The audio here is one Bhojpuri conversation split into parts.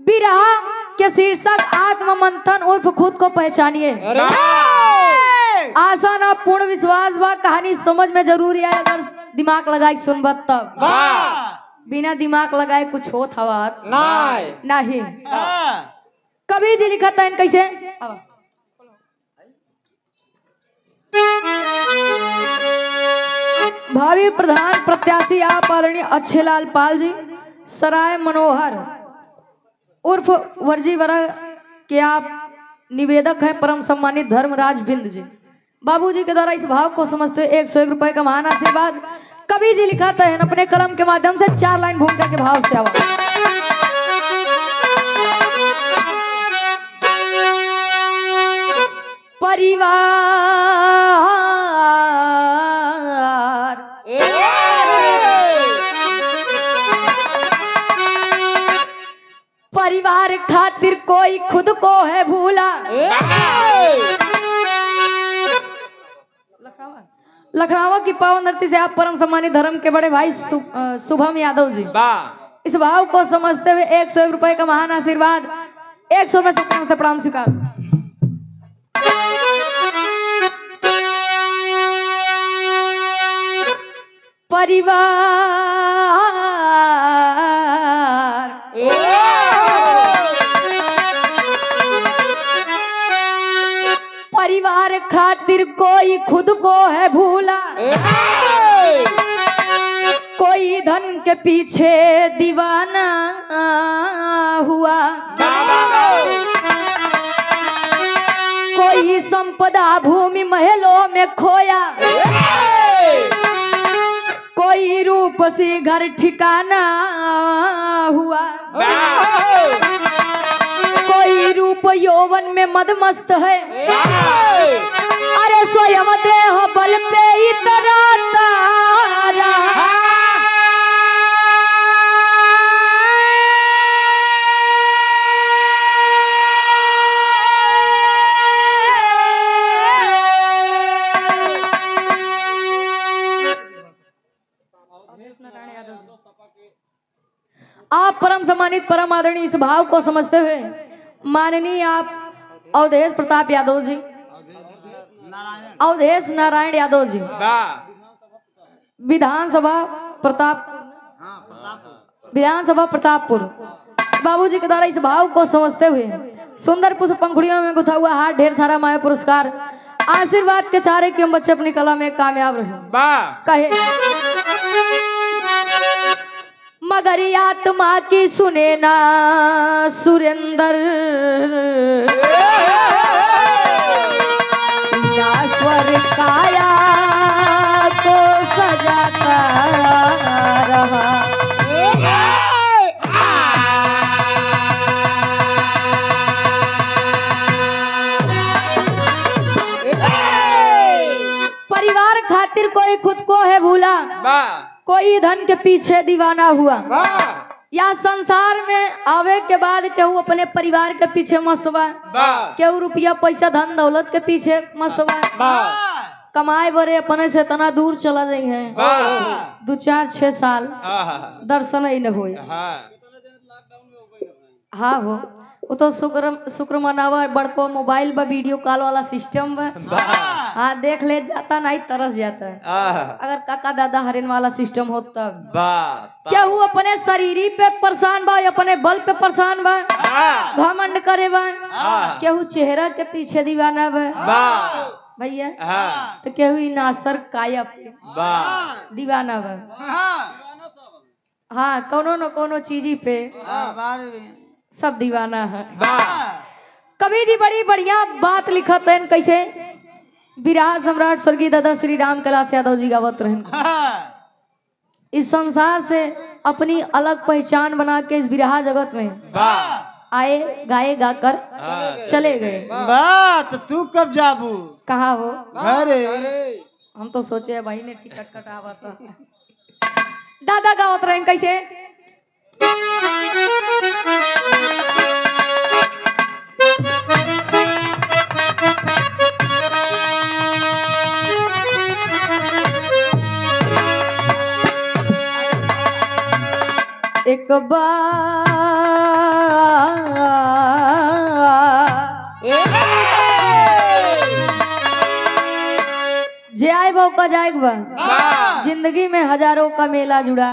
विरहा के शीर्षक आत्म मंथन उर्फ खुद को पहचानिए। आशा ना पूर्ण विश्वास बा कहानी समझ में जरूरी है अगर दिमाग लगाए सुनब तब। बिना दिमाग लगाए कुछ होत हवा नहीं। कवि जी लिखत है कैसे भावी प्रधान प्रत्याशी आप आदरणीय अच्छेलाल पाल जी सराय मनोहर उर्फ वर्जी वर्ग के आप निवेदक हैं परम सम्मानित धर्मराज बिंद जी बाबूजी के द्वारा इस भाव को समझते 101 रुपए का महान आशीर्वाद। कवि जी लिखाते हैं अपने कलम के माध्यम से 4 लाइन भूमिका के भाव से आवा। परिवार खातिर कोई खुद को है भूला। लखनऊ की पावन धरती से आप परम सम्मानित धर्म के बड़े भाई शुभम यादव जी इस भाव को समझते हुए 101 रुपए का महान आशीर्वाद 100 में से प्रणाम स्वीकार। परिवार खातिर कोई खुद को है भूला। कोई धन के पीछे दीवाना हुआ। कोई संपदा भूमि महलों में खोया। कोई रूप से घर ठिकाना हुआ। कोई रूप यौवन में मदमस्त है। अरे स्वयं देह बल पे इतराता रहा। आप परम सम्मानित परम आदरणीय इस भाव को समझते हुए माननीय आप अवधेश प्रताप यादव जी अवधेश नारायण यादव जी विधानसभा प्रतापपुर बाबूजी के द्वारा इस भाव को समझते हुए सुंदर पुष्प पंखुड़ियों में गुथा हुआ हाथ ढेर सारा माया पुरस्कार आशीर्वाद के चारे कि हम बच्चे अपनी कला में कामयाब रहे। कहे मगर आत्मा की सुने ना सुरेंद्र या स्वर काया को सजाता रहा। परिवार खातिर कोई खुद को है भूला। कोई धन के पीछे दीवाना हुआ। या संसार में आवे के बाद केहू अपने परिवार के पीछे मस्त बा। केहू रुपया पैसा धन दौलत के पीछे मस्त बा। कमाए बरे अपने से तना दूर चला जाई है 2-4-6 साल दर्शन ही न हुई। हाँ हो वो तो शुक्र मनावा बड़को मोबाइल बा वीडियो कॉल वाला सिस्टम बा। हाँ देख ले जाता नहीं तरस जाता है। अगर काका दादा हरिन वाला सिस्टम हो तब क्या वो अपने शरीर पे परेशान बा अपने बल पे परेशान बा घमंड करे बा। क्या वो चेहरा के पीछे दीवाना बा भैया तो क्या हुई नासर काया दीवाना बा। हाँ कोनो न कोनो चीजी पे सब दीवाना है। कवि जी बड़ी बढ़िया बात लिखत है कैसे विराह सम्राट स्वर्गीय दादा श्री राम कैलाश यादव जी गावत रहे इस संसार से अपनी अलग पहचान बना के इस विराह जगत में आए गाए गाकर चले गए। बात तू कब जाबू कहाँ हो अरे हम तो सोचे भाई ने टिकट कटावा था। दादा गावत रहे कैसे एक बार का जाएग बा जिंदगी में हजारों का मेला जुड़ा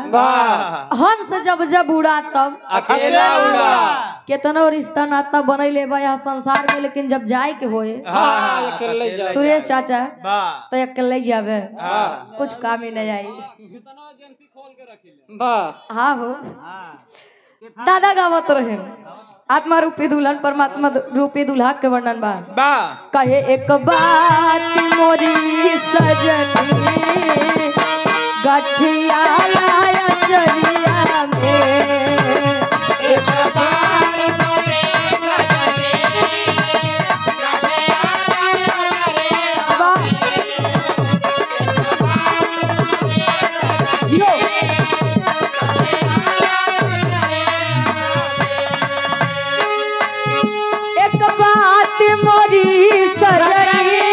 हंस जब जब उड़ा तब अकेला उड़ा केतनो रिश्ता नाता बनैले बा यहाँ संसार में, लेकिन जब जाए के होए सुरेश चाचा तो अकेले जावे कुछ काम ही नहीं आई। हाँ हो दादा गावत रहे आत्मा रूपी दुल्हन परमात्मा रूपी दुल्हा के वर्णन बा कहे एक बात मोरी सजनी गठिया लाया चलिया में एक बात मोरी सजनी एक बात मोरी सजनी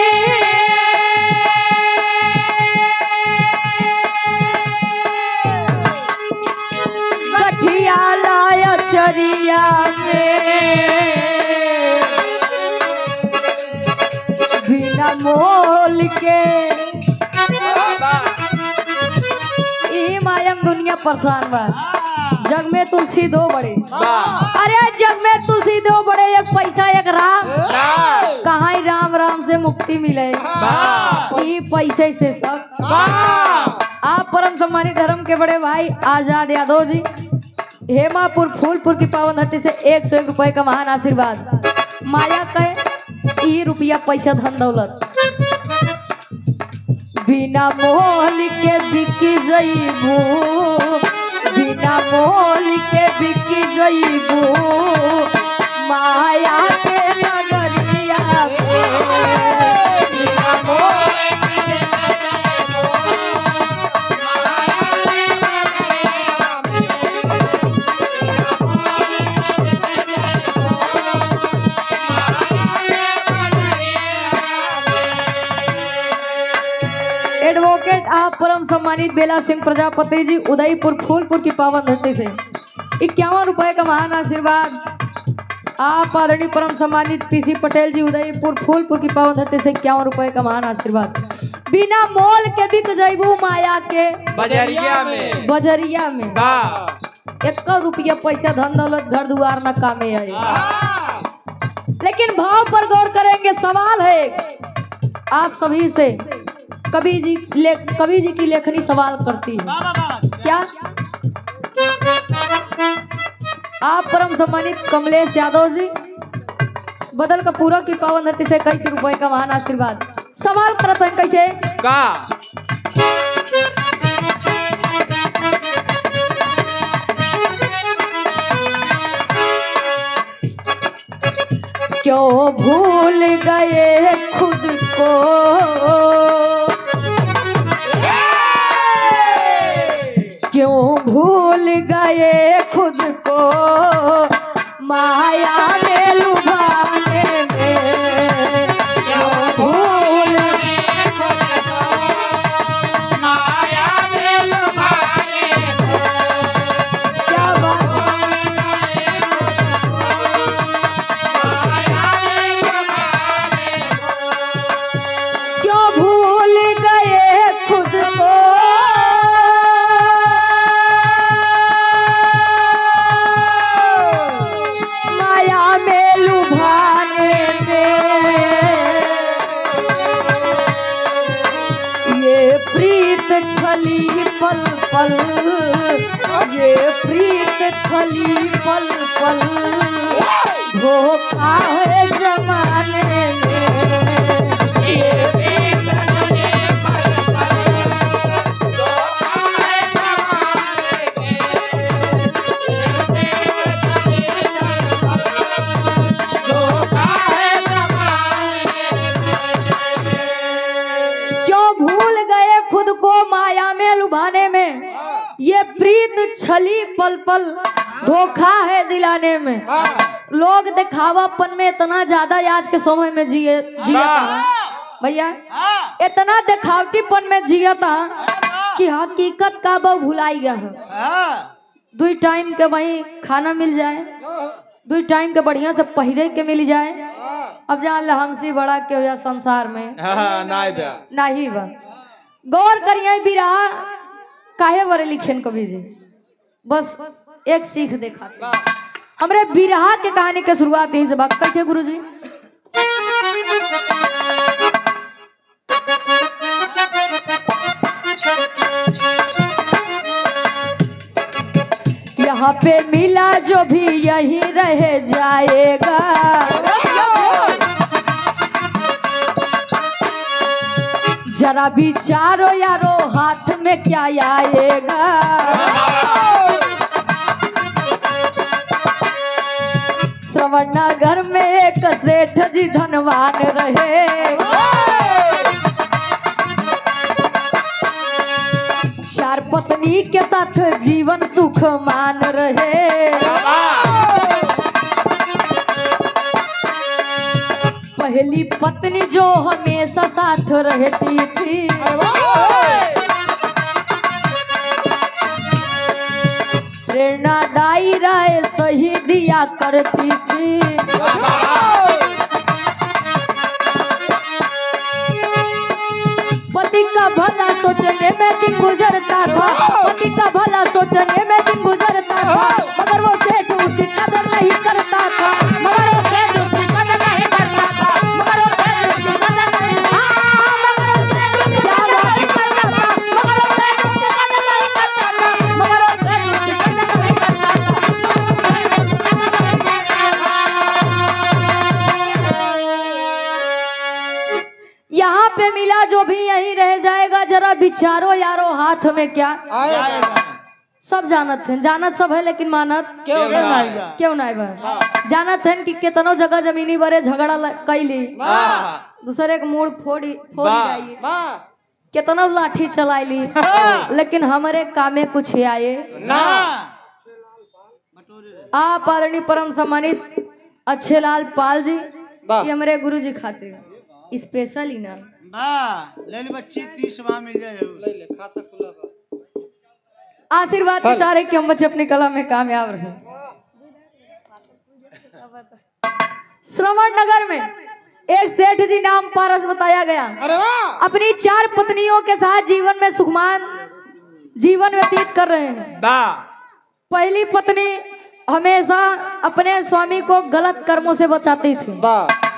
गठिया लाया चरिया में बिना मोल के ई मायम दुनिया परेशान बा। जग में तुलसी दो बड़े, अरे जग में तुलसी दो बड़े, एक पैसा एक राम। कहाँ ही राम राम से मुक्ति मिले ई पैसे से सब। आप परम सम्मानित धर्म के बड़े भाई आजाद यादव जी हेमापुर फूलपुर की पावन धरती से 101 रुपए का महान आशीर्वाद। माया कहे ई रुपया पैसा धन दौलत बिना मोल के बिकी जईबू, बिना मोल के बिकी जईबू माया के नगरिया बिना मोल एडवोकेट आप परम सम्मानित बेला सिंह प्रजापति जी उदयपुर फूलपुर की पावन धरती से 51 रुपए का महान आशीर्वाद। आप आदरणीय परम सम्मानित पीसी पटेल जी उदयपुर फूलपुर की पावन धरती से 51 रुपए का महान आशीर्वाद। बिना मोल के बिक जईबू माया के बजरिया में 1 रुपया पैसा धन दौलत घर दुआर न कामे आई। लेकिन भाव पर गौर करेंगे। सवाल है आप सभी से, कवि जी की लेखनी सवाल करती है क्या? आप परम सम्मानित कमलेश यादव जी बदल का पूरा की पावन धरती से 21 रुपए का महान आशीर्वाद। सवाल करते हैं कैसे का? क्यों भूल गए खुद को, क्यों भूल गए खुद को माया में लुभाने में, क्यों भूल गए खुद को माया में लुभाने में। क्या बात क्यों भूल गए खुद को माया में लुभाने में। ये प्रीत छली पल पल, ये प्रीत छली पल पल धोखा है जमाने में। ये प्रीत छली पल पल धोखा है जमाने में। धोखा है जमाने में। क्यों भूल गए खुद को माया में लुभाने में। ये प्रीत छली पल पल धोखा है दिलाने में। लोग दिखावापन में इतना ज्यादा आज के समय में जिया भैया, इतना दिखावटीपन में जिया था कि हकीकत का वो भुलाई गया है। 2 टाइम के वही खाना मिल जाए, 2 टाइम के बढ़िया से पहिरे के मिल जाए। अब जान ले हमसे बड़ा के हो या संसार में नहीं बा। गौर करिए बिरहा काहे बरे लिखेन कवि जी। बस एक सीख देखा हमरे बिरहा के कहानी के शुरुआत यहीं से बात कैसे गुरु जी। यहाँ पे मिला जो भी यहीं रह जाएगा, जरा विचारो यारो हाथ में क्या आएगा। श्रवण नगर में एक सेठ जी धनवान रहे, चार पत्नी के साथ जीवन सुख मान रहे। पहली पत्नी जो हमेशा साथ रहती थी, प्रेरणादायी राय सही दिया करती थी। पति का भला सोचने में दिन गुजरता था, पति का भला सोचने में दिन गुजरता था, मगर वो सेठ उसकी कदर नहीं करता था, मगर वो सेठ उसकी कदर नहीं करता था, मगर वो सेठ उसकी कदर नहीं मगर वो सेठ उसकी कदर नहीं करता था, मगर वो सेठ उसकी कदर नहीं करता था, मगर वो सेठ उसकी कदर नहीं करता था। यहाँ पे मिला जो भी यहीं रह जाएगा, जरा विचारो यारो हाथ में क्या आएगा। सब जानत हैं, जानत सब है लेकिन मानत क्यों ना है। जानत हैं कि कितनो जगह जमीनी बरे झगड़ा कैली, दूसरे के मूड फोड़ जाइए, कितनो लाठी चलाइली, लेकिन हमारे कामे कुछ आए ना। आप आदरणीय परम सम्मानित अच्छे लाल पाल जी, ये हमारे गुरु जी खाते स्पेशल ही ना ले ले बच्ची 30 मिल जाए, ले ले खाता खुला बा। आशीर्वाद के चाह रहे कि हम बच्चे अपनी कला में कामयाब रहे। श्रवण नगर में एक सेठ जी नाम पारस बताया गया, अरे वाह, अपनी 4 पत्नियों के साथ जीवन में सुखमान जीवन व्यतीत कर रहे हैं। पहली पत्नी हमेशा अपने स्वामी को गलत कर्मों से बचाती थी,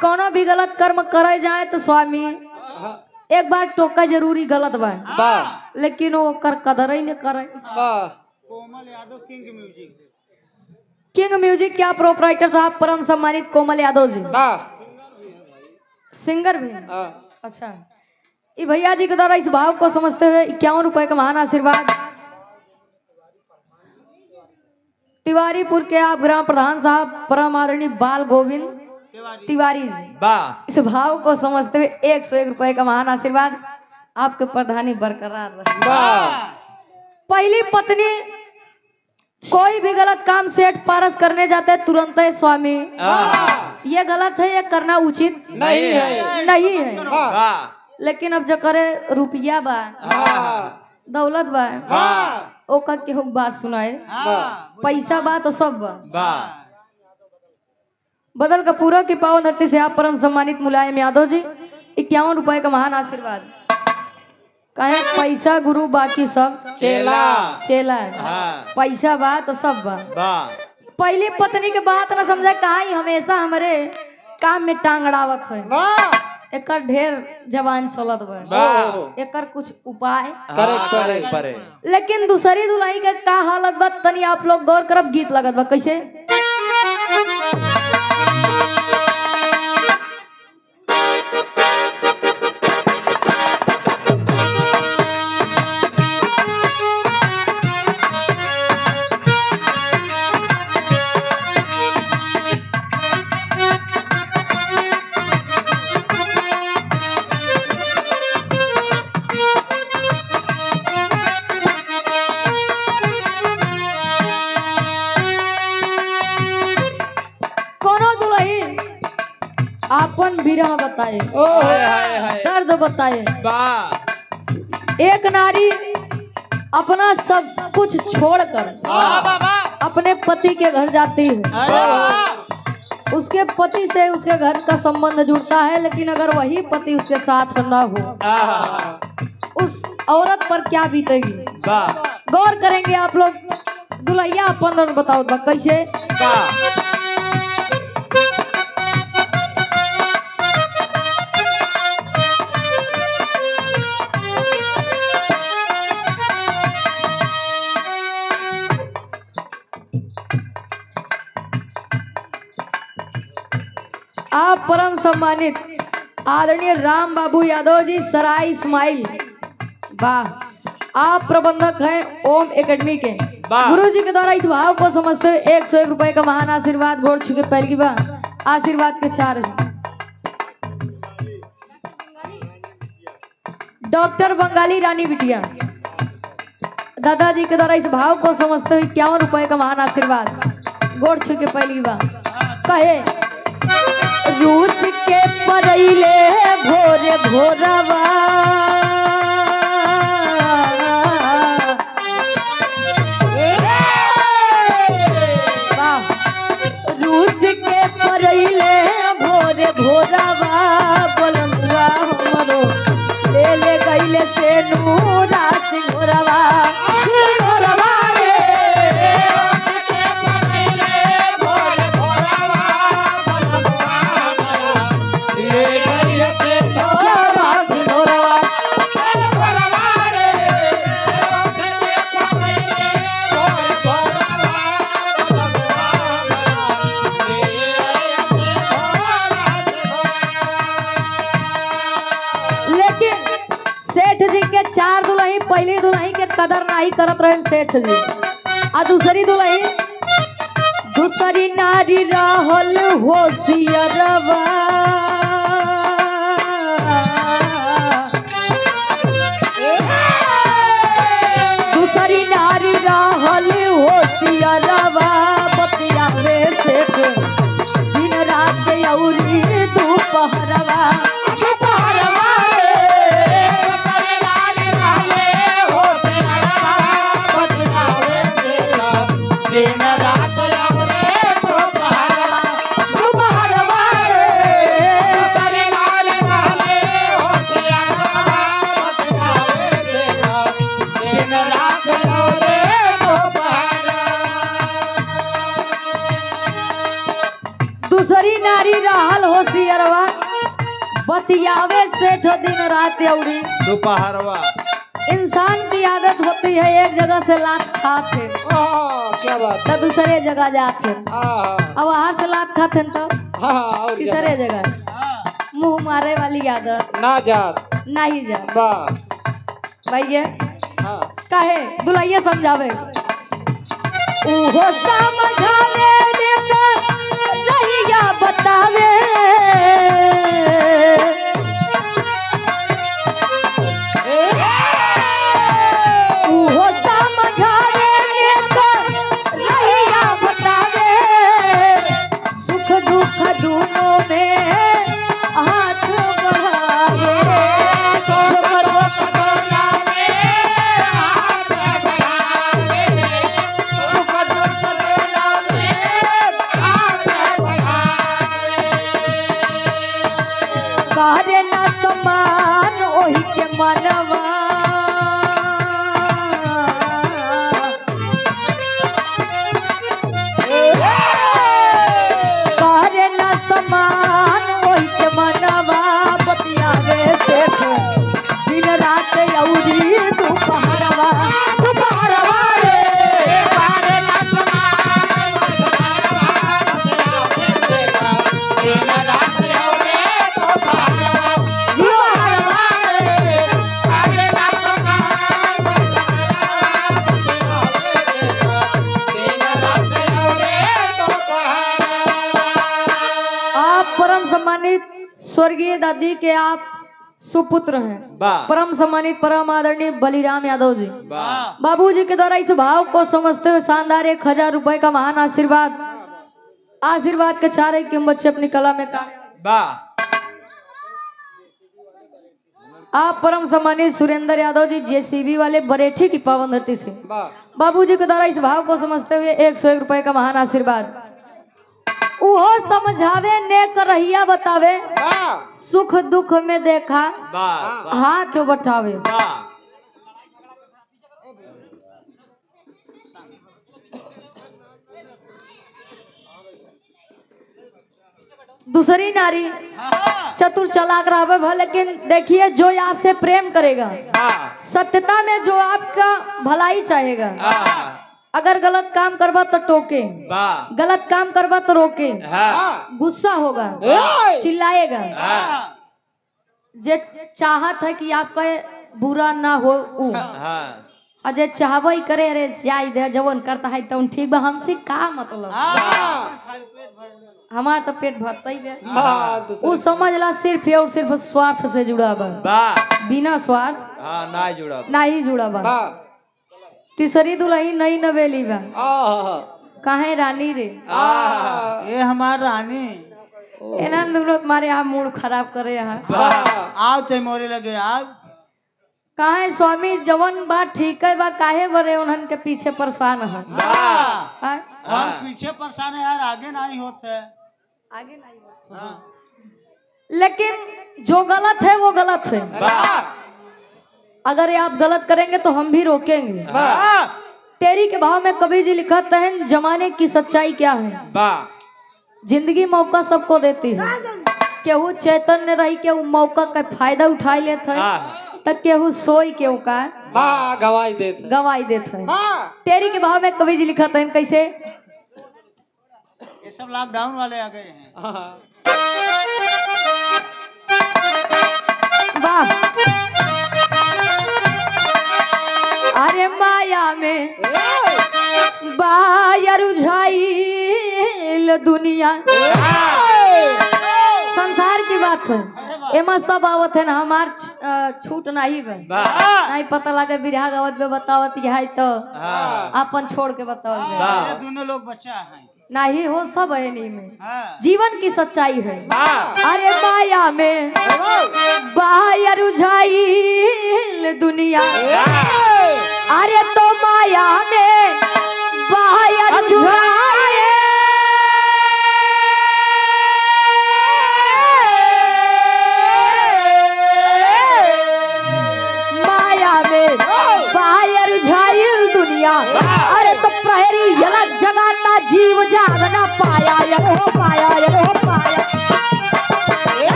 कोनो भी गलत कर्म करे जाए तो स्वामी एक बार टोका जरूरी गलत बा, लेकिन वो कर कदर ही नहीं करे। कोमल यादव किंग म्यूजिक क्या प्रोपराइटर साहब परम सम्मानित कोमल यादव जी, सिंगर भी। अच्छा, ये भैया जी के द्वारा इस भाव को समझते हुए 51 रुपए का महान आशीर्वाद तिवारीपुर के आप ग्राम प्रधान साहब परम आदरणीय बाल गोविंद तिवारी जी, इस भाव को समझते हुए 101 रुपए का महान आशीर्वाद आपके प्रधानी बरकरार रहे। पहली पत्नी कोई भी गलत काम सेठ पारस करने जाते तुरंत है स्वामी ये गलत है, ये करना उचित नहीं है। लेकिन अब जो करे रुपया बा दौलत बा ओका के बात सुनाए, पैसा बा तो सब बा। बदल का पूरा की पावन धरती से आप परम सम्मानित मुलायम यादव जी 51 रुपए का महान आशीर्वाद। कहे पैसा गुरु बाकी सब चेला है। पैसा बा तो सब बा। पहली पत्नी के बात ना समझे, कहा हमेशा हमारे काम में टांग अड़ावत है, एकर ढेर जवान चलत बा, एकर कुछ उपाय करे। लेकिन दूसरी दुल्हन के का हालत बा तनी आप लोग गौर करब, गीत लगत बा कैसे। आपन विरह बताए, दर्द बताए। एक नारी अपना सब कुछ छोड़कर अपने पति के घर जाती है, उसके पति से उसके घर का संबंध जुड़ता है, लेकिन अगर वही पति उसके साथ ना हो उस औरत पर क्या बीतेगी। वाह गौर करेंगे आप लोग। दुल्हैया अपन और बताओ बा कैसे। वाह आप परम सम्मानित आदरणीय राम बाबू यादव जी सराय इस्माइल, वाह। आप प्रबंधक हैं ओम एकेडमी के। वाह। गुरु जी के द्वारा इस भाव को समझते हुए 101 रुपए का महान आशीर्वाद गोड़ छू के पहल की बार आशीर्वाद के 4 डॉक्टर बंगाली रानी बिटिया दादाजी के द्वारा इस भाव को समझते हुए 51 रुपए का महान आशीर्वाद गोड़ छू के पहली बार कहे। रूस के परैले भोरे भोरवा रूस के परैले भोरे भोरवा बोलमुआ हमरो ले ले गईले से नूरा सिंगोरवा सिंगोरवा चार दुल्ही पहली दुल्ही के कदर नहीं करत रहे सेठ जी। आ दूसरी दुल्ही दूसरी नारी रहल होशियरवा दूसरी नारी रहल होशियरवा बतिया वे सेठ दिन रात औरी दोपहरवा दूसरी नारी रहल होशियरवा बतियावे सेठ दिन रात औरी दोपहरवा। इंसान की आदत होती है एक जगह से लात खाते क्या बात तो दूसरे जगह जाते हाँ अब वहां से लात खाते तो और तीसरे जगह मुंह मारे वाली आदत ना जात नहीं जा वाह भैया हाँ काहे दुल्हैया समझावे उहो समझावे रहिया बतावे उहो समझावे रहिया बतावे सुख दुख दोनों में हाथ बढ़ावे सुख दुख दोनों में हाथ बढ़ावे सुख दुख दोनों में हाथ बढ़ावे करे ना समान ओही के मनवा करे ना समान ओही के मनवा बतियावे सेठ दिन रात औरी दोपहरवा दोपहरवा रे करे ना समान दिन रात औरी दोपहरवा दोपहरवा रे करे ना आप परम सम्मानित स्वर्गीय दादी के आप सुपुत्र हैं। वाह परम सम्मानित परम आदरणीय बलिराम यादव जी वाह बाबूजी के द्वारा इस भाव को समझते हुए शानदार 1000 रुपए का महान आशीर्वाद आशीर्वाद के 4 किम बच्चे अपनी कला में वाह आप परम सम्मानित सुरेंद्र यादव जी जेसीबी वाले बरेठी की पावन धरती से वाह बाबूजी के द्वारा इस भाव को समझते हुए 101 रुपए का महान आशीर्वाद उहो समझावे नेक रहिया बतावे वाह सुख दुख में देखा वाह हाथ बटावे वाह दूसरी नारी हाँ, चतुर चालाक रहे भले, लेकिन देखिए जो आपसे प्रेम करेगा, वाह सत्यता में जो आपका भलाई चाहेगा, हाँ अगर गलत काम करवा तो टोके, वाह गलत काम करवा तो रोके, हाँ गुस्सा होगा, ए! चिल्लाएगा, हाँ जे चाहत है कि आपका बुरा ना हो उ हाँ अजय चाहबई करे रे जाय दे जवन करता है तो ठीक बा, हमसे का मतलब, हाँ, खाली पेट भर ले। हमार तो पेट भरता ही बे। वाह वो समझला सिर्फ और सिर्फ स्वार्थ से जुड़ा बा, वाह बिना स्वार्थ हाँ ना जुड़ा नहीं जुड़ा बा। वाह तीसरी दुल्ही नई नवेली बा, आहा काहे रानी रे, आहा ये हमार रानी एना दुल्हन तुम्हारे यहाँ मूड खराब करे यहाँ, वाह आओ ते मोरे लगे आओ। काहे स्वामी जवन बात ठीक है बा, काहे बरे उन्हन के पीछे परेशान है, हाँ, हाँ? हम पीछे परेशान है यार, आगे नहीं होते। आगे नहीं बा। हाँ, लेकिन जो गलत है वो गलत है, वाह अगर ये आप गलत करेंगे तो हम भी रोकेंगे। वाह तेरी के भाव में कबीर जी लिखते हैं जमाने की सच्चाई क्या है, वाह जिंदगी मौका सबको देती है, केहू चैतन्य रही के मौका का फायदा उठा लेते है, हाँ तब केहू सोई केहू का वाह गवाही देते गवाई देते है। वाह तेरी के भाव में कबीर जी लिखते हैं कैसे, ये सब लॉकडाउन वाले आ गए हैं। हाँ वाह अरे माया में बाया रुझाइल दुनिया, संसार की बात है, एमा सब आवत है ना, हमार छूट नहीं बे, वाह नहीं पता लगे बिरहा गावत में बतावत है तो हाँ अपन छोड़ के बतावत बे। वाह। ये दोनों लोग बच्चा हैं। नहीं हो सब है नहीं में, हाँ, जीवन की सच्चाई है। वाह अरे माया में बाया रुझाइल दुनिया, अरे तो माया में बाया रुझाइल माया में बाया रुझाइल दुनिया, अरे तो प्रहरी अलग जगाता जीव जागना पाया, यरो पाया यरो पाया।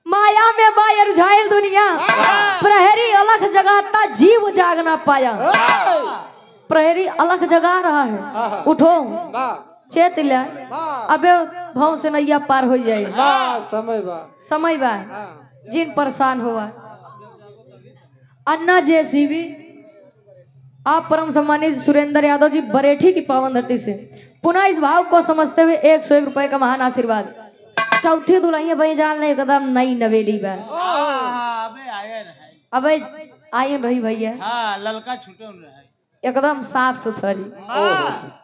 माया में बाया रुझाइल दुनिया, प्रहरी अलग जगाता जीव जागना पाया। प्रहरी अलग जगा रहा है, उठो वाह चेत ले, अबे भाव से नैया पार हो जाए, वाह समय बा समय बा हाँ जिन परेशान हुआ। अन्ना जेसीबी आप परम सम्मानित सुरेंद्र यादव जी बरेठी की पावन धरती से पुनः इस भाव को समझते हुए 101 रुपए का महान आशीर्वाद। चौथी दुल्हन भाई जान ले एकदम नई नवेली बा, हाँ, अबे आए रहे। अबे आयन रही भैया हाँ, ललका छूटे रहे। एकदम साफ सुथरी। हाँ,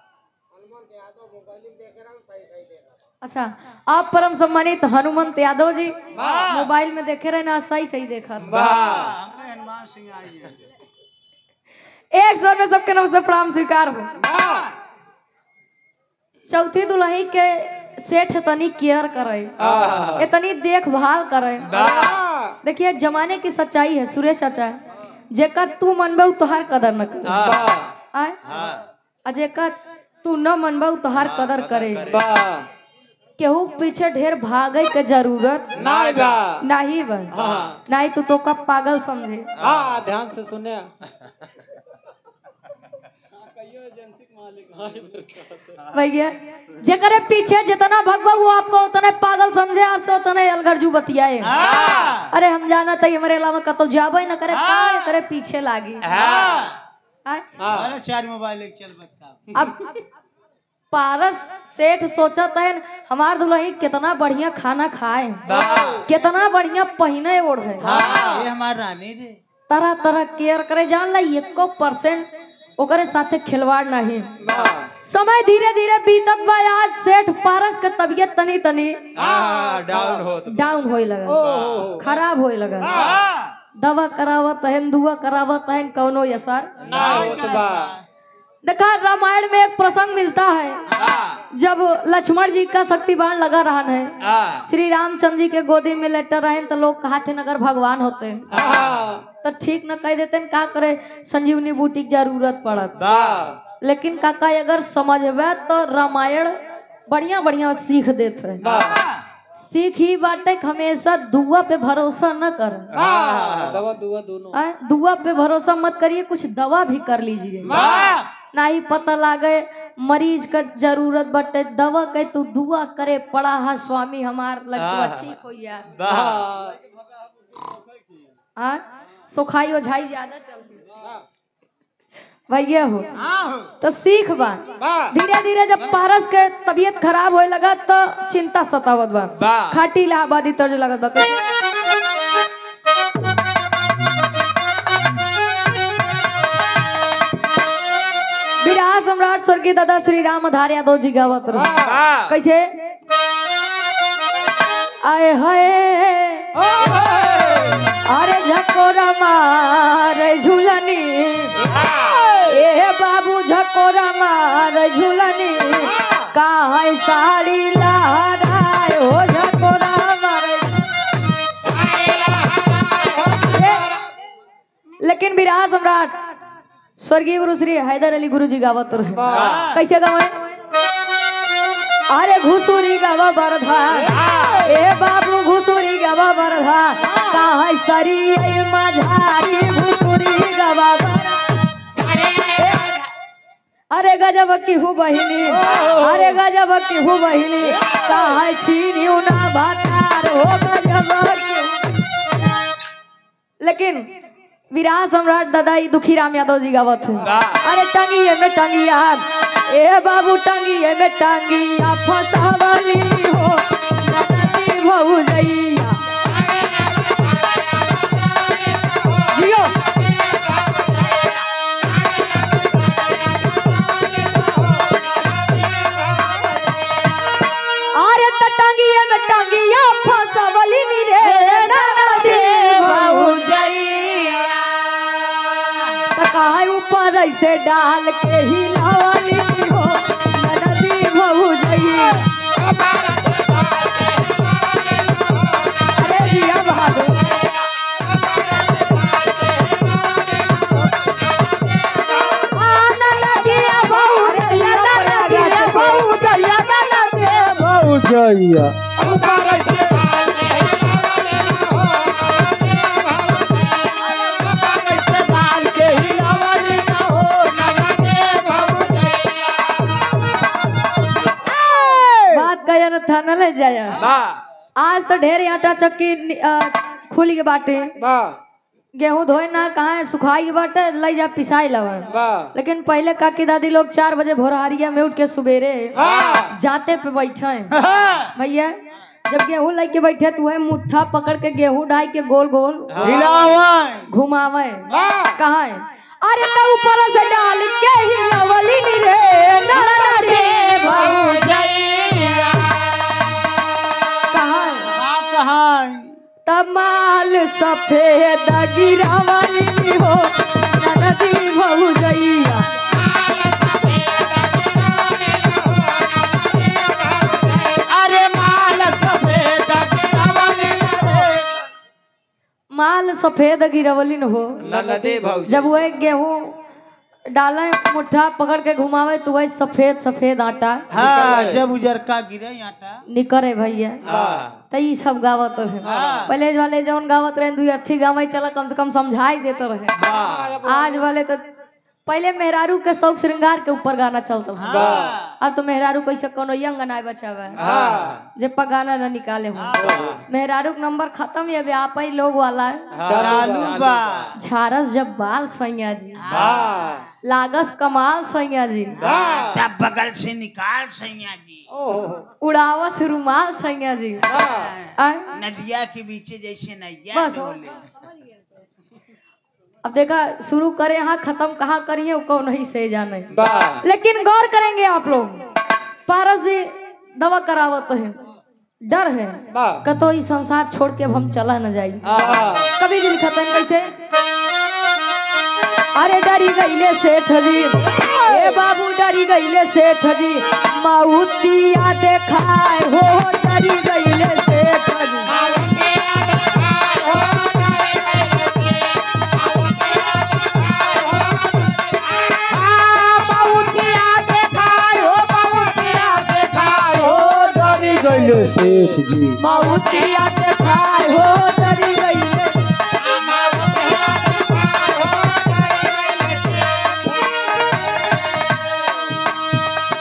अच्छा आप परम सम्मानित हनुमंत यादव जी मोबाइल में देखे रहे ना, सही सही देखा था। हाँ, हमके हनुमान सिंह आई है। एक स्वर में सबके नमस्ते प्रणाम स्वीकार हो। चौथी दुल्ही के सेठ तनी केयर करे, इतनी देखभाल करे। देखिए जमाने की सच्चाई है सुरेश चाचा, जेकर तू मनबे तोहार कदर न करे, आय आ जेकर तू न मनबे तोहार कदर करे। केहू पीछे ढेर भागे के जरूरत नहीं बा, नहीं तो का पागल समझे। ध्यान से सुने भैया जेकरे पीछे जितना भगवा वो आपको उतना पागल समझे, आपसे उतना अलगरजू बतियाए। अरे हम जाना था हमारे अलावा कतो जाबे न करे, काय करे पीछे लागी। अरे 4 मोबाइल एक चल बता। अब पारस सेठ सोचता है हमार दुल्ही कितना बढ़िया खाना खाए, कितना बढ़िया पहने ओढ़े, ये हमार रानी रे। तरह तरह केयर करे। जान ला 1% ओकरे साथे खिलवाड़ नहीं। वाह समय धीरे धीरे बीतत बा। आज सेठ पारस के तबियत तनी तनी डाउन होए लगा, खराब होए लगा। दवा करावत हन, दुआ करावत हन, कौनो असर ना होत बा। देखा रामायण में एक प्रसंग मिलता है, जब लक्ष्मण जी का शक्तिबाण लगा रहा है, श्री रामचंद्र जी के गोदी में लेटर रहे तो लोग कहते अगर भगवान होते तो ठीक न कह देते, का करे संजीवनी बूटी की जरूरत पड़त। लेकिन काका अगर समझबे तो रामायण बढ़िया बढ़िया सीख देते। सीख ही बाटे हमेशा दुआ पे भरोसा न कर। दवा दुआ दोनों। दुआ पे भरोसा मत करिए, कुछ दवा भी कर लीजिए। नहीं पता लागे मरीज का जरूरत बटे दवा के तू दुआ करे पड़ा है स्वामी हमार लड़का ठीक हो यार। सुखाई ओझाई ज्यादा चलती भैया हो तो सीख बा। धीरे धीरे जब पारस के तबीयत खराब होए लगा तो चिंता सतावत बा। खाटी इलाहाबादी तर्ज लगत बा। विराट सम्राट स्वर्गीय दादा श्री रामधार यादव जी गावत रहे कैसे आए हाय अरे झकोरा मारे झूलनी ए बाबू झकोरा मारे झूलनी कहाँ साड़ी लहराए हो झकोरा मारे। लेकिन विराट सम्राट स्वर्गीय गुरु श्री हैदर अली गुरु जी गावत रहे कैसे गावे अरे घुसुरी गावा बरधा ए बाबू घुसुरी गावा बरधा कहाँ सरी माझारी घुसुरी गावा अरे गजब की हूँ बहिनी अरे गजब की हूँ बहिनी कहाँ चीनी ना भातार हो गजब की। लेकिन विराट सम्राट दादा दुखी राम यादव जी गावत है अरे टंगिए में टंगिया ए बाबू टंगिए में टंगिया फसावली हो नदी भौजैया जियो अरे टंगिए में टंगिया फसावली रे नदी भौजैया ऊपर ऐसे डाल के हिलावली हो नदी भौजैया। अरे जिया बहादुर थाना ले जाया। आज तो ढेर आटा चक्की खुल के बाटे गेहूं धोए ना कहाँ सुखाई के बाटे ले जा पिसाई लवा। लेकिन पहले काकी दादी लोग 4 बजे भोरहरिया में उठ के सवेरे जाते पे बैठे भैया जब गेहूं लाई के बैठे तो वह मुट्ठा पकड़ के गेहूं डाई के गोल गोल घुमावे कहा अरे तो ऊपर से डाल के हिलावली रे नदी भौजैया कहा तमाल सफेद गिरावली हो नदी भौजैया। माल सफेद गिरवली न हो जब वह गेहूं डाले मुट्ठा पकड़ के घुमावे तो वही सफेद सफेद आटा जब उजरका गिरे आटा निकरे भैया तो ये सब गावत रहे। पहले वाले जौन गावत रहे 2 अर्थी गावे चला कम से कम समझाई देते रहे। आज वाले तो पहले मेहरारू के शौक श्रृंगार के ऊपर गाना चलता है। अब तो मेहरारू कैसे कोनो यंग ना बचावे जे पर गाना न निकाले हो। मेहरारू का नंबर खत्म है आप ही लोग वाला झारस जब बाल सैया जी लागस कमाल सैया जी तब बगल से निकाल सैया जी उड़ावस रुमाल सैया जी नदिया के बीच जैसे नैया बस अब देखा शुरू करे यहाँ खत्म कहाँ करिए वो कौन नहीं से जाने। वाह लेकिन गौर करेंगे आप लोग, पारा से दवा करावत है, डर है वाह कतो इस संसार छोड़ के अब हम चला न जाई। कभी जी लिखा था कैसे, अरे डरी गईले सेठ जी, ए बाबू डरी गईले सेठ जी, माउतिया देखाए हो डरी गईले सेठ जी। सेठ जी माउतिया देखाए हो डरी गईले।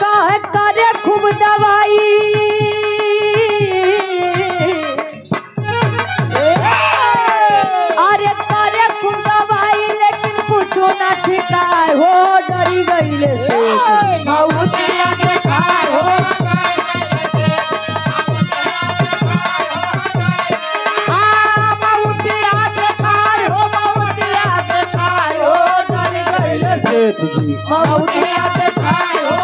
काहे करे खूब दवाई, अरे करे खूब दवाई लेकिन कुछो ना ठिकाए हो डरी गईले से। माउतिया देखाए हो सेठ जी माउतिया देखाए हो।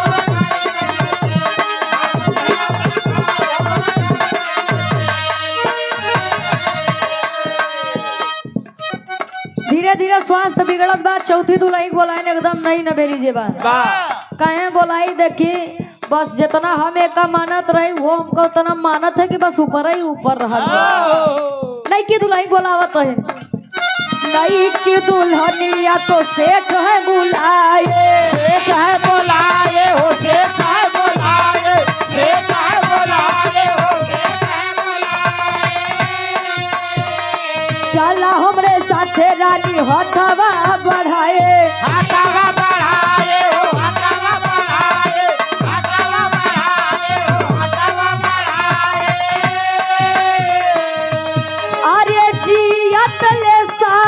धीरे धीरे स्वास्थ्य बिगड़त बा, चौथी दुलाई बोलाई एकदम नहीं न बेरी जे बा। कहे बोलाई देखी बस जितना हम एक मानत रही वो हमको उतना मानत है कि बस ऊपर ही ऊपर रहा। नहीं की दुलाई बोलावत है, नहीं की दुल्हनिया तो सेठ है बुलाए, सेठ है बुलाए हो, सेठ है बुलाए, सेठ है बुलाए हो, सेठ है बुलाए। चला हमरे साथे रानी हथवा बढ़ाए, हथवा बढ़ाए हो, हथवा बढ़ाए, हथवा बढ़ाए हो, हथवा बढ़ाए। अरे जियत ले सा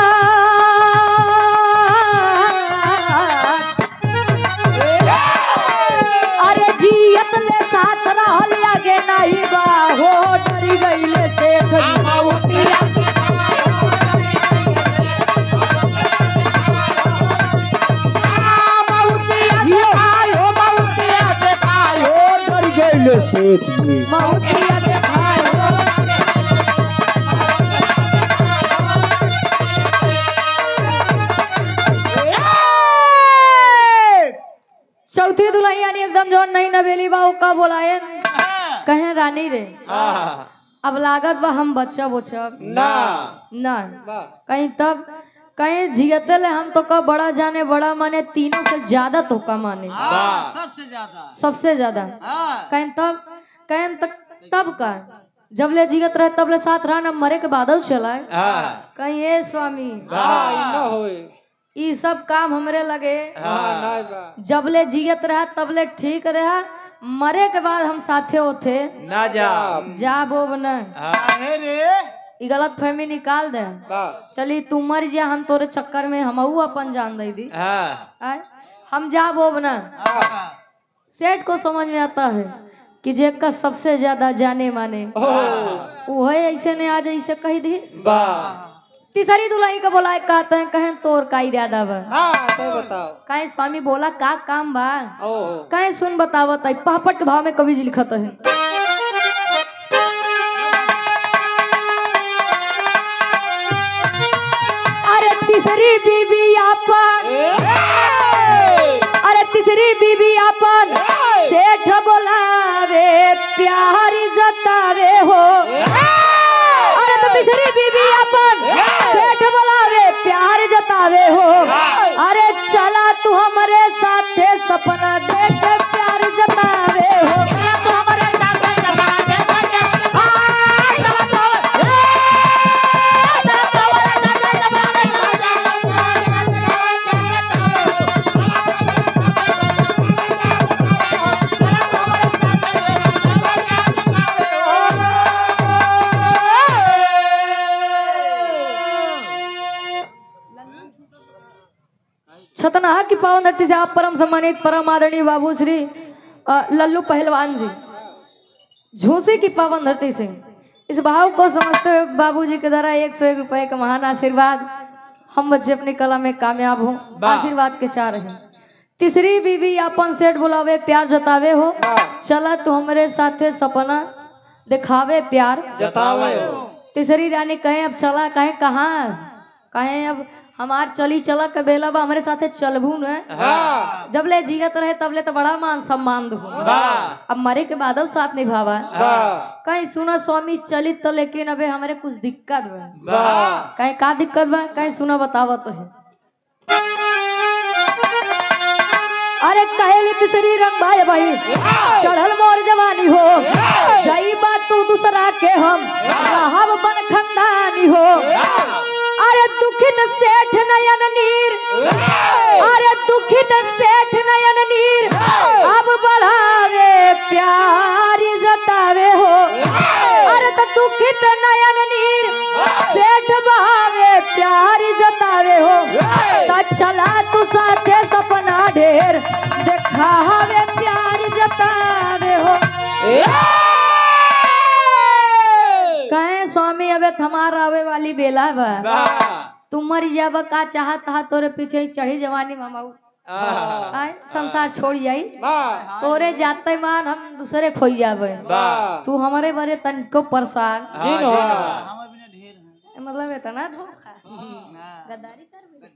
साथ रहल आगे नहीं बा हो डरी गईले सेठ जी। माउतिया देखाए हो डरी गईले सेठ जी माउतिया देखाए हो। चौथी दुल्हन यानी एकदम जो नहीं नवेली बा का बोलाए कहे रानी रे अब लागत बा हम बच्चा बोचब ना ना कहीं तब कहीं जियते ले हम तो का बड़ा जाने बड़ा माने तीनों से ज्यादा तो का माने सबसे ज्यादा कहीं तब कहीं तब का जब ले जिगत रहे तब ले साथ रहा ना मरे के बादल चलाए कहीं ए स्वामी ये सब काम हमरे लगे जब ले जियत रहा तब ले ठीक रहा मरे के बाद हम साथे होते ना जा बोब न गलत फहमी निकाल दे चली तू मर जा हम तोरे चक्कर में हम अपन जान दे दी हम जा बोब न। सेठ को समझ में आता है कि जेका सबसे ज्यादा जाने माने वो है ऐसे ने आज ऐसे कही दी। तीसरी दुल्हन का बोला कहते हैं कहें तोर का इरादा बा बताओ कहें स्वामी बोला का काम बा कहें सुन बतावत है पापड़ के भाव में कवि जी लिखत है। अरे तीसरी बीबी अपन अरे तीसरी बीबी अपन सेठ बोलावे प्यार जतावे हो। अरे तो तीसरी बीबी अपन सेठ बोलावे प्यार जतावे हो। अरे चला तू हमारे साथे सपना देख प्यार जतावे हो। तू हमारे साथे सपना देख छतनहा की पावन धरती से आप परम सम्मानित परम आदरणीय बाबू श्री लल्लू पहलवान जी झूसी की पावन धरती से इस भाव को समझते हुए बाबूजी के द्वारा 101 रुपए का महान आशीर्वाद हम बच्चे अपनी कला में कामयाब हो, आशीर्वाद के चाह रहे। तीसरी बीवी अपन सेठ बुलावे प्यार जतावे हो, चला तू हमारे साथे सपना दिखावे प्यार जतावे हो। तीसरी रानी कहे अब चला, कहे कहाँ, कहे अब हमार चली चला के बेला बा हमारे साथे चलबू न। जब ले जीगत रहे तब ले तो बड़ा मान सम्मान दू, अब मरे के बाद साथ निभावा। कहीं सुना स्वामी चली तो, लेकिन अबे हमारे कुछ दिक्कत बा। कहीं का दिक्कत बा, कहीं सुना बतावा तो है। अरे कहेली तीसरी रंग भाई भाई चढ़ल मोर जवानी हो, सही बात तू दूसरा के हम रहब बन खंदानी हो। अरे दुखित सेठ नयन नीर, अरे दुखित सेठ नयन नीर, अब बढ़ावे प्यारी जतावे हो। अरे तो दुखित नयन नीर सेठ बहावे प्यारी जतावे हो। तो चला तू साथे सपना ढेर दिखावे प्यारी जतावे हो। कहे स्वामी अबे हमारा आवे वाली बेला बा, तू मर जाब का चाहत हा, तोरे पीछे चढ़ी जवानी मामाऊ आए संसार छोड़ जाई, तोरे जाते मान हम दूसरे खोई जाबे। तू हमारे बारे तनको परेशान मतलब इतना धोखा गद्दारी करबे,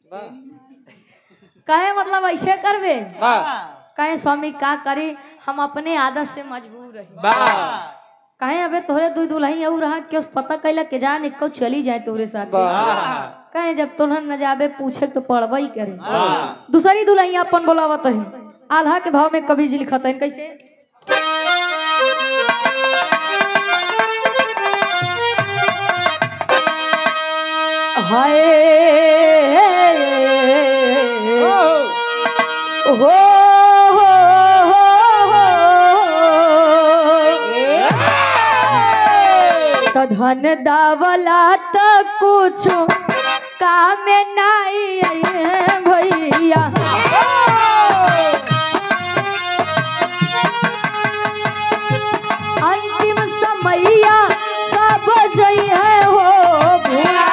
कहे मतलब ऐसे करबे। कहे स्वामी का करी, हम अपने आदत से मजबूर रही। कहे अबे तोहरे दू दुल्हन और रहा क्यों पता कैला के जान एक चली जाए तोहरे साथ। कहे जब तोहन न जाबे पूछे तो पढ़बा ही करे। दूसरी दुल्हन अपन बोलावत है, आल्हा के भाव में कवि जी लिखत है कैसे। हाय हो तो धन दावला तो कुछ काम नहीं भैया। अंतिम समैया सब जइए हो भैया।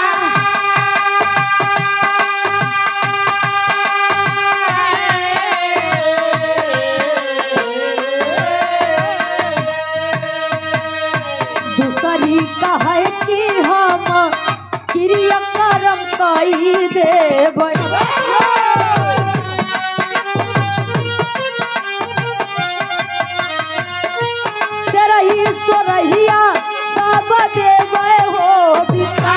दूसरी कहे कि हम क्रिया कर्म कई देबै। तेरही सोरहिया सब देबै हो बिका।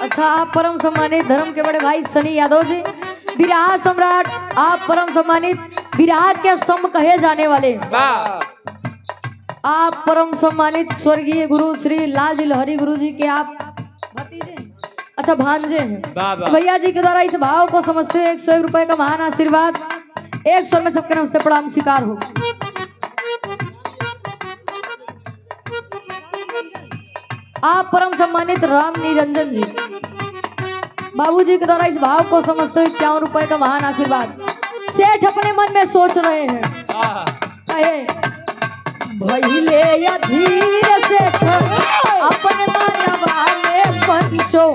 अच्छा, आप परम सम्मानित धर्म के बड़े भाई सनी यादव जी, विराह सम्राट, आप परम सम्मानित विराह के स्तंभ कहे जाने वाले, आप परम सम्मानित स्वर्गीय गुरु श्री लाल जी लहरी गुरु जी के आप भतीजे, अच्छा भांजे हैं। भैया जी के द्वारा इस भाव को समझते हुए 101 रुपए का महान आशीर्वाद, एक स्वर में सबके नमस्ते प्रणाम स्वीकार हो। आप परम सम्मानित राम निरंजन जी, बाबूजी के द्वारा इस भाव को समझते हुए 51 रुपए का महान आशीर्वाद। सेठ अपने मन में सोच रहे हैं, कहे भइले या धीर सेठ अपने मनवा में पंचो।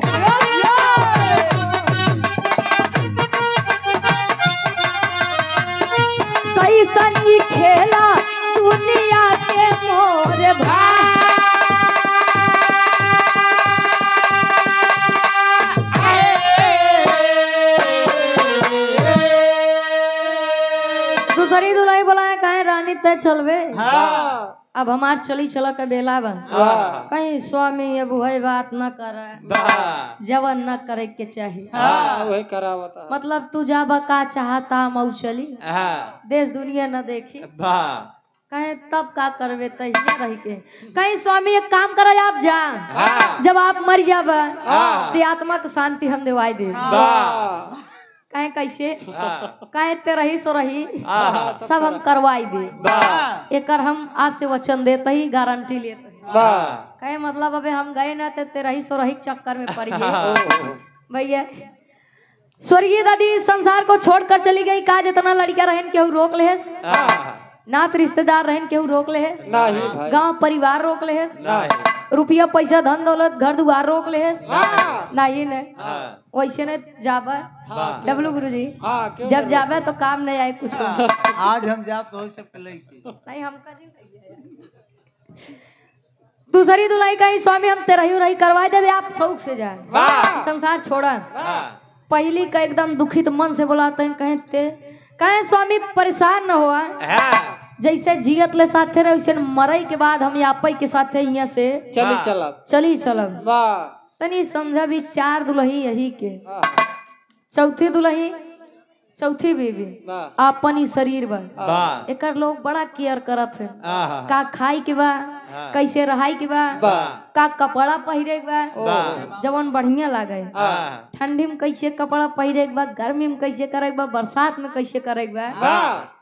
कैसन ही खेला दुनिया के मोर भाई। दूसरी दुल्हन बोला कहे रानी तय चलबे। अब हमार चली चला के बेला बा, कहीं स्वामी अब वही बात न करे, जवन न करे के चाहिए। मतलब तू जाबा का चाहता मऊ चली, देश दुनिया न देखी, कहीं तब का करबे तहिया रही के। कहीं स्वामी एक काम करे आप जा, जब आप मर जाबा तो आत्मा को शांति हम दिवाई दे। कहे कैसे, कहे ते रही सो रही सब हम करवाई दे, एक हम आपसे वचन देते ही गारंटी लेते ही। कहे मतलब अबे हम गए ना ते रही सो रही चक्कर में पड़ गए भैया। स्वर्गीय दादी संसार को छोड़कर चली गई। का जितना लड़का रहन केहू रोक ले नात रिश्तेदार रहन केहू रोक ले नहीं भाई गांव परिवार रोक ले नहीं रुपया पैसा धन दौलत घर दुआर रोक ले नहीं ने वैसे ने जाबे डब्लू गुरुजी जब जाबे तो काम नहीं आए कुछ आज हम जाब तो सब कर नहीं हम का दूसरी दुलाई कहीं स्वामी हम तेरही रही करवा देवे आप शौक से जाए संसार छोड़ा पहली का एकदम दुखित मन से बुलाते हैं कहें स्वामी परेशान न हुआ जैसे जियत ले साथे रहे वैसे मरई के बाद हम आपई के साथे यहाँ से चली चलब तनी समझा भी 4 दुल्ही यही के चौथी दुल्ही चौथी बीवी अपन ही शरीर बा एकर लोग बड़ा केयर करत है का खाई के बा कैसे रहाई के बा का कपड़ा पहिरे के बा जवन बढ़िया लागे ठंडी में कैसे कपड़ा पहिरे के बा गर्मी में कैसे करे के बा बरसात में कैसे करे के बा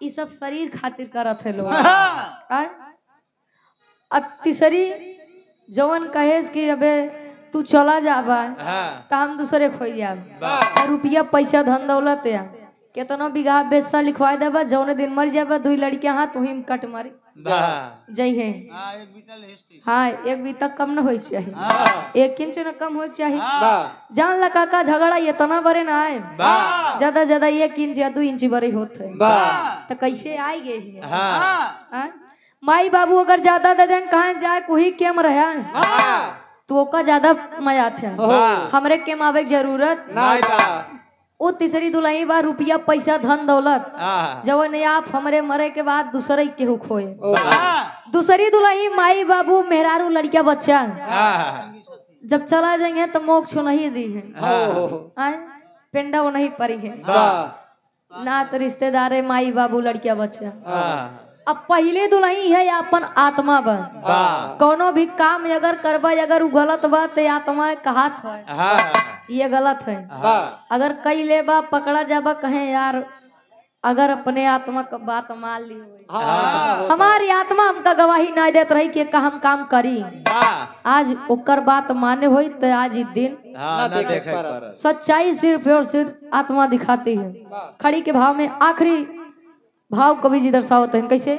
ये सब शरीर खातिर करत है लोग तीसरी जवन कहे कि अबे तू चला जाबा तो हम दूसरे खोई जाब रुपया पैसा धन दौलत या केतनो बिगहा बेसा लिखवा देबा जौने दिन मर जाबा 2 लड़कियां हाथ तुही में कट मारी जई है हाँ एक बीता कम न हो चाहिए 1 इंच न कम हो चाहिए जान ला काका झगड़ा इतना बड़े ना आए ज्यादा ज्यादा 1 इंच या 2 इंच बड़े होते तो कैसे आई गए माई बाबू अगर ज्यादा दे दें कहाँ जाए कोई केम रहा तो ओका ज्यादा मजा थे हमरे केम आवे जरूरत वो तीसरी दुल्ही बार रुपया पैसा धन दौलत जवन आप हमरे मरे के बाद दूसरे केहू खोए दूसरी दुल्ही माई बाबू मेहरारू लड़किया बच्चा जब चला जाएंगे तो मोक्ष नहीं दी है पेंडा वो नहीं पड़ी है ना तो रिश्तेदार माई बाबू लड़किया बच्चा अब पहले दुल्ही है अपन आत्मा बा कोनो भी काम अगर करबा अगर गलत बा तो आत्मा कहात है ये गलत है अगर कई ले बा पकड़ा जाबा कहे यार अगर अपने आत्मा का बात मान ली हमारी आत्मा हमका गवाही ना देत रही कि हम काम करी आज ओकर बात माने हुई तो आज ही दिन सच्चाई सिर्फ और सिर्फ आत्मा दिखाती है खड़ी के भाव में आखिरी भाव कवि जी दर्शावते हैं कैसे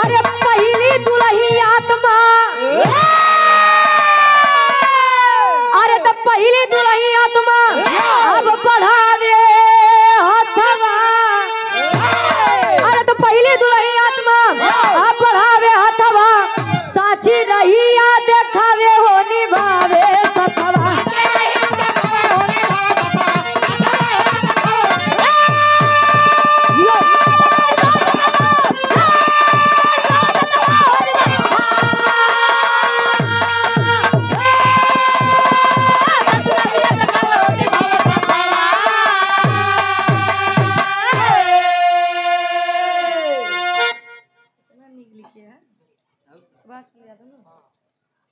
अरे पहली दुल्ही आत्मा अरे तो पहली दुल्ही आत्मा अब बढ़ावे हथवा अरे तो पहली दुल्ही आत्मा अब बढ़ावे हथवा साची रही या देखावे हो निभावे सथवा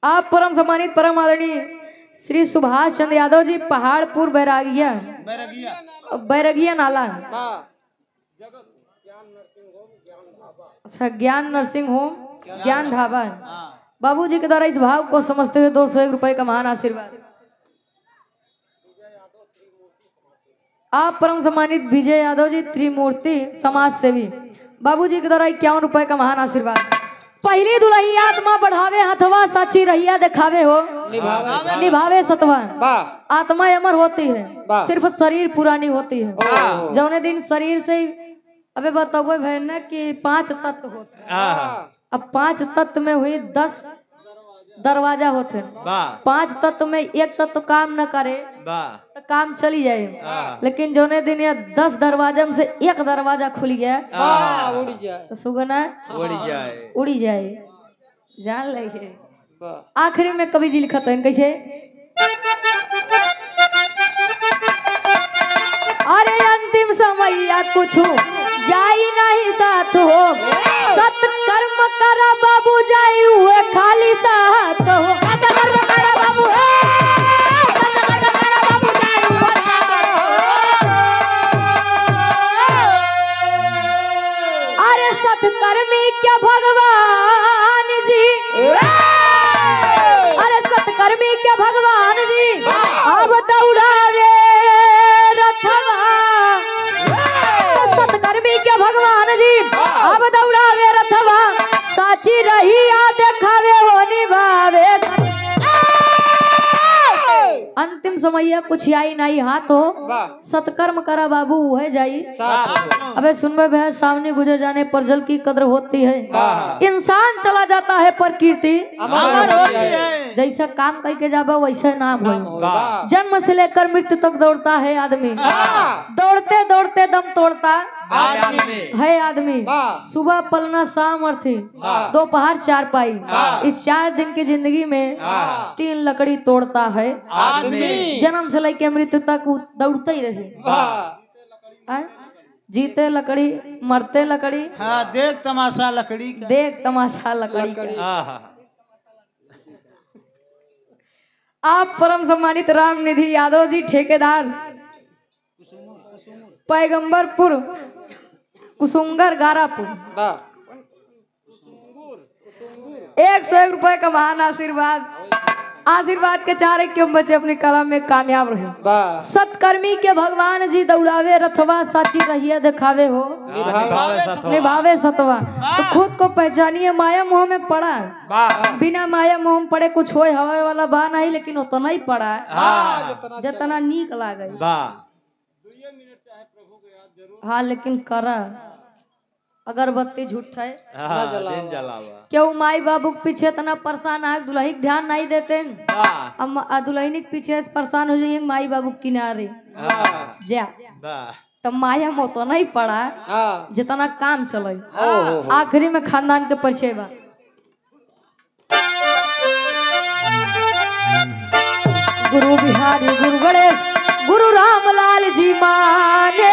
आप परम सम्मानित परम आदरणीय श्री सुभाष चंद्र यादव जी पहाड़पुर बैरगिया नाला अच्छा ज्ञान नर्सिंग होम ज्ञान ढाबा बाबूजी के द्वारा इस भाव को समझते हुए 201 रुपए का महान आशीर्वाद। आप परम सम्मानित विजय यादव जी त्रिमूर्ति समाज सेवी बाबूजी के द्वारा 51 रुपए का महान आशीर्वाद। पहली दुल्ही आत्मा बढ़ावे हथवा साची रहिया दिखावे हो निभावे सतवा आत्मा अमर होती है सिर्फ शरीर पुरानी होती है जौने दिन शरीर से अबे बताओ ना कि 5 तत्व होते हैं अब 5 तत्व में हुई 10 दरवाजा होते हैं 5 तत्व में एक तत्व काम न करे तो काम चली जाए लेकिन जोने दिन ये 10 दरवाजा में से एक दरवाजा खुल गया तो सुगना उड़ी जाए जान ले। आखिरी में कवि जी लिखते हैं कैसे अरे अंतिम समय या कुछ जाई नहीं साथ हो सत्कर्म करा बाबू जाई हुए खाली साथ हो सत्कर्म करा बाबू अरे सत्कर्मी क्या भगवान जी अब दौड़ावे रथवा साची रही आ देखावे हो निभावे। अंतिम समैया कुछ आई नहीं हाथ हो सत्कर्म करा बाबू वह जाई। अबे सुनबे भैया सामने गुजर जाने पर जल की कद्र होती है। इंसान चला जाता है पर कीर्ति जैसा काम करके जाबा वैसे नाम हो। जन्म से लेकर मृत्यु तक दौड़ता है आदमी, दौड़ते दौड़ते दम तोड़ता है आदमी। सुबह पलना शाम अर्थी दोपहर चारपाई, इस 4 दिन की जिंदगी में 3 लकड़ी तोड़ता है जन्म से लेकर मृत्यु तक दौड़ते ही रहे। जीते लकड़ी मरते लकड़ी। हाँ, देख तमाशा लकड़ी का। देख तमाशा लकड़ी का। आप परम सम्मानित रामनिधि यादव जी ठेकेदार पैगंबरपुर कुसुंगर गारापुर 101 रुपए का महान आशीर्वाद के 4 क्यों बचे अपनी कला में कामयाब रहे। सत्कर्मी के भगवान जी दौड़ावे रथवा साची रहिए दिखावे हो निभावे सतवा। तो खुद को पहचानिए माया मोह में पड़ा, बिना माया मोह में पड़े कुछ होए हवा वाला बा नहीं, लेकिन उतना ही पड़ा है जितना नीक लागे। हाँ लेकिन करा अगरबत्ती झूठ है क्यों माई बाबू के पीछे इतना परेशान है, दुल्ही ध्यान नहीं देते। अब दुल्हनी के पीछे परेशान हो जाइए माई बाबू किनारे जा तो माया में तो नहीं पड़ा जितना काम चले। आखिरी में खानदान के परिचय बा। गुरु बिहारी गुरु गणेश गुरु रामलाल जी माने।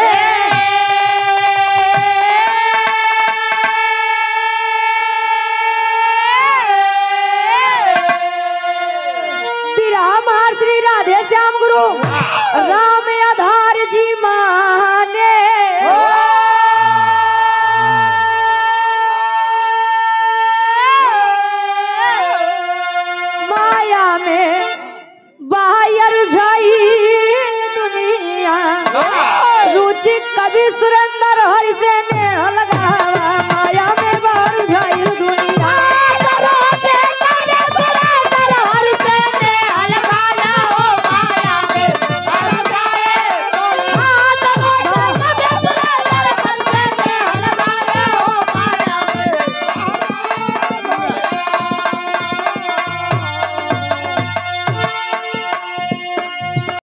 श्री राधे श्याम गुरु राम आधार जी माने। माया में बाहर जाई दुनिया रुचि कभी सुरेंद्र हरि से